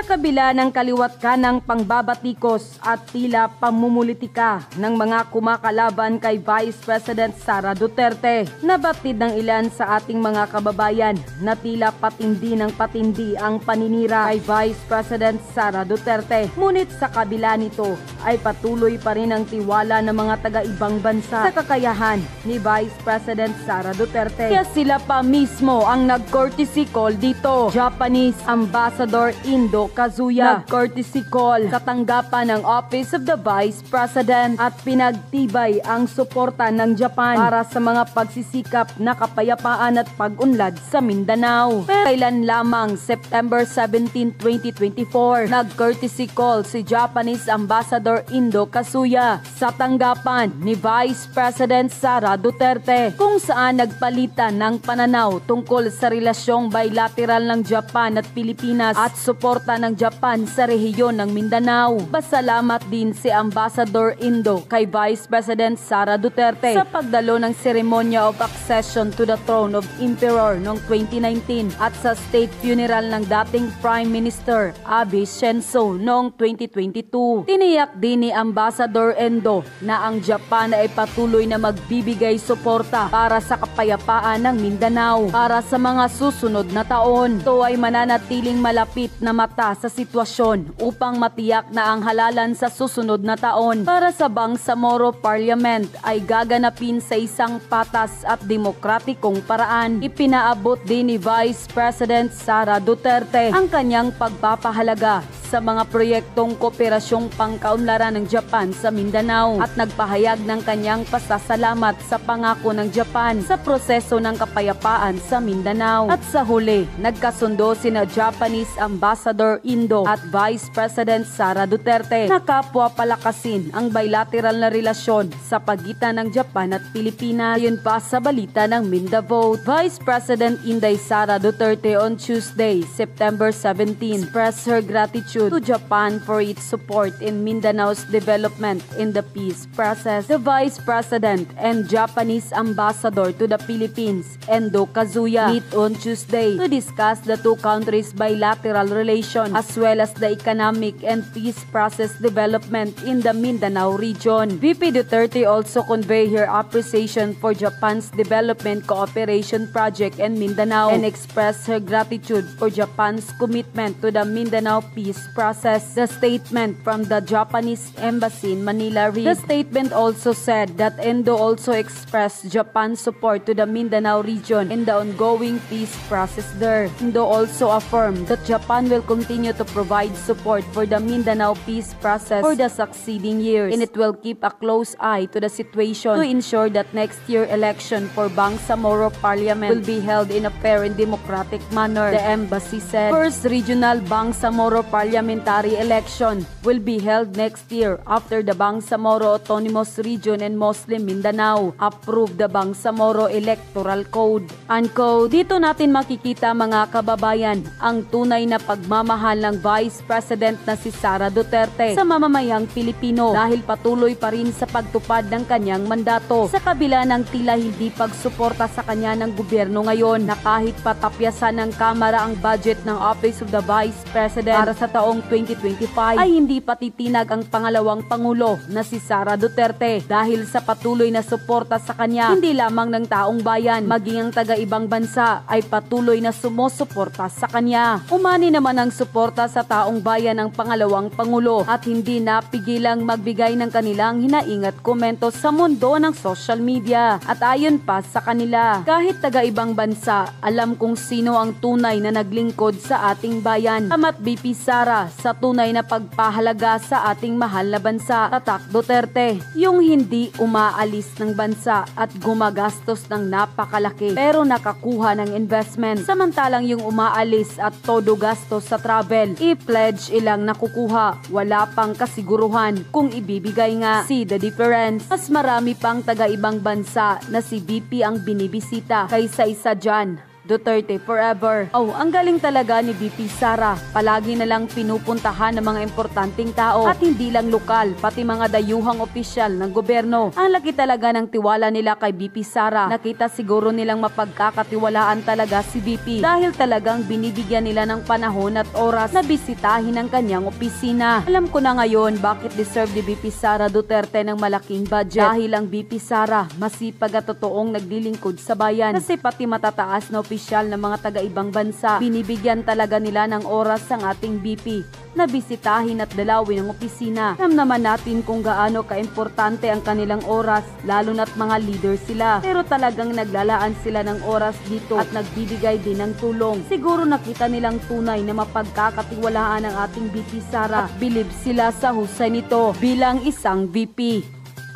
Sa kabila ng kaliwat kanang pangbabatikos at tila pamumulitika ng mga kumakalaban kay Vice President Sara Duterte, nabatid ng ilan sa ating mga kababayan na tila patindi ng patindi ang paninira kay Vice President Sara Duterte. Ngunit sa kabila nito ay patuloy pa rin ang tiwala ng mga taga-ibang bansa sa kakayahan ni Vice President Sara Duterte. Kaya sila pa mismo ang nag-courtesy call dito. Japanese Ambassador Indo Kazuya nag-courtesy call sa tanggapan ng Office of the Vice President at pinagtibay ang suporta ng Japan para sa mga pagsisikap na kapayapaan at pag-unlad sa Mindanao. Pero kailan lamang September 17, 2024, nag-courtesy call si Japanese Ambassador Indo Kazuya sa tanggapan ni Vice President Sara Duterte kung saan nagpalitan ng pananaw tungkol sa relasyong bilateral ng Japan at Pilipinas at suporta ng Japan sa rehiyon ng Mindanao. Pasalamat din si Ambassador Indo kay Vice President Sara Duterte sa pagdalo ng seremonya of accession to the throne of Emperor noong 2019 at sa state funeral ng dating Prime Minister Abe Shinzo noong 2022. Tiniyak din ni Ambassador Indo na ang Japan ay patuloy na magbibigay suporta para sa kapayapaan ng Mindanao para sa mga susunod na taon. Ito ay mananatiling malapit na mata sa sitwasyon upang matiyak na ang halalan sa susunod na taon para sa Bangsamoro Parliament ay gaganapin sa isang patas at demokratikong paraan. Ipinaabot din ni Vice President Sara Duterte ang kanyang pagpapahalaga sa mga proyektong kooperasyong pangkaunlaran ng Japan sa Mindanao at nagpahayag ng kanyang pasasalamat sa pangako ng Japan sa proseso ng kapayapaan sa Mindanao. At sa huli, nagkasundo sina Japanese Ambassador Indo at Vice President Sara Duterte na kapwa palakasin ang bilateral na relasyon sa pagitan ng Japan at Pilipinas. Ayon pa sa balita ng Mindavote, Vice President Inday Sara Duterte on Tuesday, September 17, expressed her gratitude to Japan for its support in Mindanao's development in the peace process. The Vice President and Japanese Ambassador to the Philippines, Endo Kazuya, meet on Tuesday to discuss the two countries' bilateral relations as well as the economic and peace process development in the Mindanao region. VP Duterte also conveyed her appreciation for Japan's development cooperation project in Mindanao and expressed her gratitude for Japan's commitment to the Mindanao peace process. The statement from the Japanese Embassy in Manila read, the statement also said that Endo also expressed Japan's support to the Mindanao region in the ongoing peace process there. Endo also affirmed that Japan will continue to provide support for the Mindanao peace process for the succeeding years, and it will keep a close eye to the situation to ensure that next year election for Bangsamoro Parliament will be held in a fair and democratic manner, the embassy said. First regional Bangsamoro parliamentary election will be held next year after the Bangsamoro Autonomous Region and Muslim Mindanao approved the Bangsamoro Electoral Code. Unquote. Dito natin makikita mga kababayan ang tunay na pagmamahal ng Vice President na si Sara Duterte sa mamamayang Pilipino dahil patuloy pa rin sa pagtupad ng kanyang mandato sa kabila ng tila hindi pagsuporta sa kanya ng gobyerno ngayon na kahit patapyasan ng Kamara ang budget ng Office of the Vice President para sa taong 2025 ay hindi patitinag ang pangalawang Pangulo na si Sara Duterte dahil sa patuloy na suporta sa kanya hindi lamang ng taong bayan maging ang taga-ibang bansa ay patuloy na sumusuporta sa kanya. Umani naman ang suporta sa taong bayan ng pangalawang Pangulo at hindi napigilang magbigay ng kanilang hinaing at komento sa mundo ng social media. At ayon pa sa kanila, kahit taga-ibang bansa, alam kung sino ang tunay na naglingkod sa ating bayan. Kamat BP Sara sa tunay na pagpahalaga sa ating mahal na bansa, tatak Duterte. Yung hindi umaalis ng bansa at gumagastos ng napakalaki pero nakakuha ng investment. Samantalang yung umaalis at todo gastos sa travel, i-pledge ilang nakukuha. Wala pang kasiguruhan kung ibibigay nga. See the difference? Mas marami pang taga-ibang bansa na si BP ang binibisita kaysa isa dyan. Duterte forever. Oh, ang galing talaga ni VP Sara. Palagi na lang pinupuntahan ng mga importanteng tao at hindi lang lokal, pati mga dayuhang opisyal ng gobyerno. Ang laki talaga ng tiwala nila kay VP Sara. Nakita siguro nilang mapagkakatiwalaan talaga si VP dahil talagang binibigyan nila ng panahon at oras na bisitahin ang kanyang opisina. Alam ko na ngayon bakit deserve ni VP Sara Duterte ng malaking budget. Dahil ang VP Sara masipag at totoong naglilingkod sa bayan. Kasi pati matataas na opisyal ng mga taga-ibang bansa, binibigyan talaga nila ng oras ang ating VP na bisitahin at dalawin ang opisina. Alam naman natin kung gaano kaimportante ang kanilang oras, lalo na't mga leader sila. Pero talagang naglalaan sila ng oras dito at nagbibigay din ng tulong. Siguro nakita nilang tunay na mapagkakatiwalaan ang ating VP Sara at bilib sila sa husay nito bilang isang VP.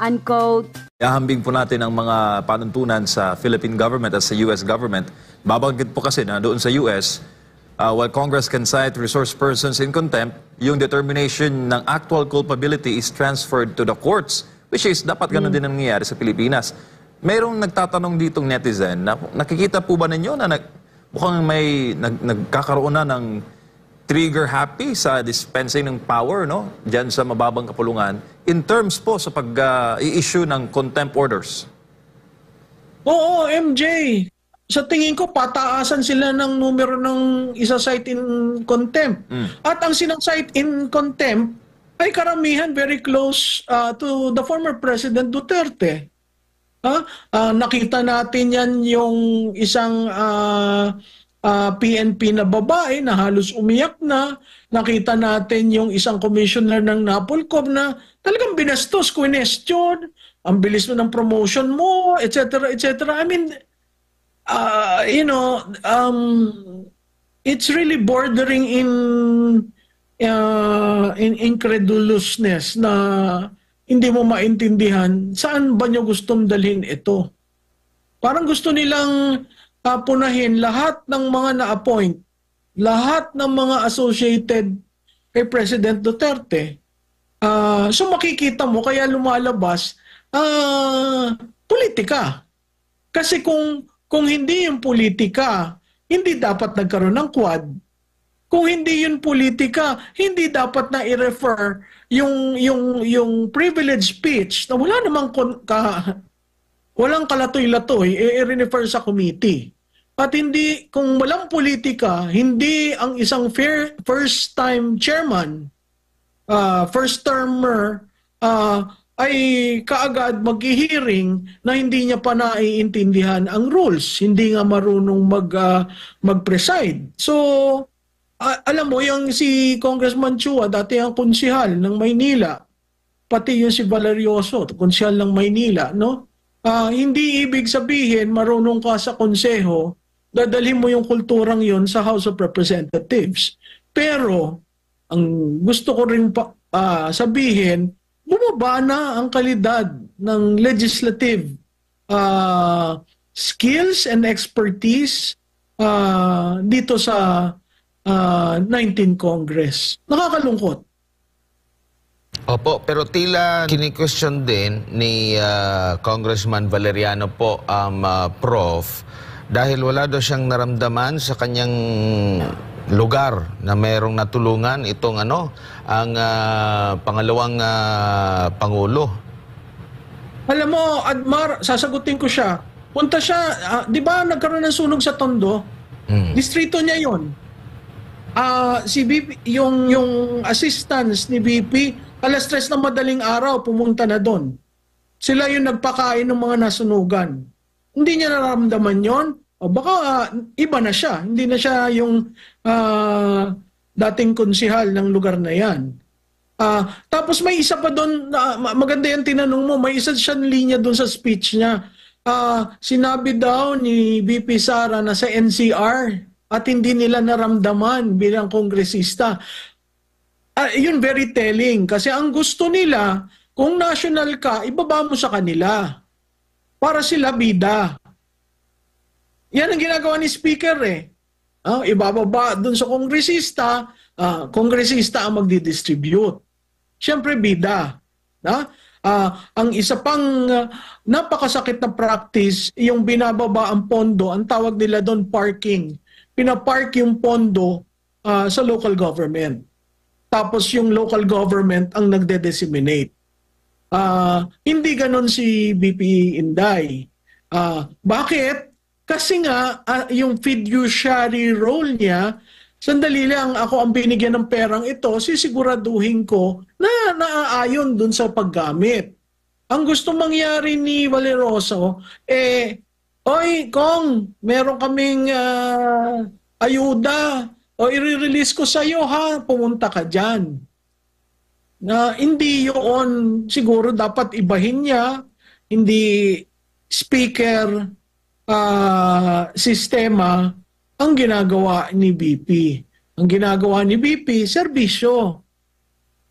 Unquote. Ihahambing po natin ang mga panuntunan sa Philippine government at sa US government. Babanggit po kasi na doon sa US, while Congress can cite resource persons in contempt, yung determination ng actual culpability is transferred to the courts, which is dapat ganun din ang nangyayari sa Pilipinas. Mayroong nagtatanong ditong netizen na nakikita po ba ninyo na mukhang may nagkakaroon na ng trigger happy sa dispensing ng power, no, diyan sa mababang kapulungan in terms po sa pag-i-issue ng contempt orders? Oo, MJ. Sa tingin ko, pataasan sila ng numero ng isa-cite in contempt. At ang sinang-cite in contempt ay karamihan very close to the former President Duterte. Nakita natin yan yung isang PNP na babae na halos umiyak na. Nakita natin yung isang commissioner ng Napolcom na talagang binastos, question, ang bilis mo ng promotion mo, etc., etc. I mean, it's really bordering in incredulousness na hindi mo maintindihan saan ba nyo gustong dalhin ito. Parang gusto nilang punahin lahat ng mga na-appoint, lahat ng mga associated kay President Duterte. So makikita mo, kaya lumalabas, politika. Kasi kung hindi yung politika, hindi dapat nagkaroon ng quad. Kung hindi yun politika, hindi dapat na i-refer yung privilege speech na wala namang walang kalatoy-latoy, i-refer sa committee. At hindi, kung walang politika, hindi ang isang first-time chairman, first-termer, ay kaagad mag-hearing na hindi niya pa naiintindihan ang rules. Hindi nga marunong mag-preside. So, alam mo, yung si Congressman Chua, dati ang konsihal ng Maynila, pati yung si Valerioso, konsihal ng Maynila, no? Hindi ibig sabihin marunong ka sa konseho, dadalhin mo yung kulturang yon sa House of Representatives. Pero, ang gusto ko rin sabihin, bumaba na ang kalidad ng legislative skills and expertise dito sa 19th Congress. Nakakalungkot. Opo, pero tila kini-question din ni Congressman Valeriano po, Prof, dahil wala daw siyang naramdaman sa kanyang lugar na mayroong natulungan itong ang pangalawang Pangulo. Alam mo, Admar, sasagutin ko siya. Punta siya, di ba nagkaroon ng sunog sa Tondo? Distrito niya yon. Si BP, yung assistants ni BP, alas 3 ng madaling araw, pumunta na doon. Sila yung nagpakain ng mga nasunugan. Hindi niya nararamdaman yon. O baka iba na siya. Hindi na siya yung dating konsihal ng lugar na yan. Tapos may isa pa doon, maganda yung tinanong mo, may isa siyang linya doon sa speech niya. Sinabi daw ni VP Sara na sa NCR at hindi nila naramdaman bilang kongresista. Yun very telling kasi ang gusto nila, kung national ka, ibaba mo sa kanila para sila bida. Yan ang ginagawa ni Speaker eh. Ibababa dun sa kongresista, kongresista ang magdidistribute. Siyempre bida. Ang isa pang napakasakit na practice, yung binababa ang pondo, ang tawag nila doon parking. Pinapark yung pondo sa local government. Tapos yung local government ang nagde-disseminate. Hindi ganon si BP Inday. Bakit? Kasi nga, yung fiduciary role niya, sandali lang, ako ang binigyan ng perang ito, sisiguraduhin ko na naaayon dun sa paggamit. Ang gusto mangyari ni Valeroso, oy, Kong, meron kaming ayuda, o i-release ko sa'yo ha, pumunta ka dyan. Na hindi yun, siguro dapat ibahin niya, hindi speaker, sistema ang ginagawa ni BP. Ang ginagawa ni BP, serbisyo.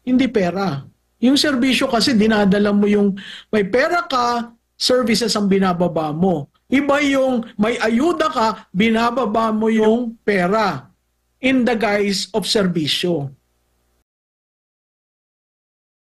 Hindi pera. Yung serbisyo kasi dinadala mo yung may pera ka, services ang binababa mo. Iba yung may ayuda ka, binababa mo yung pera in the guise of serbisyo.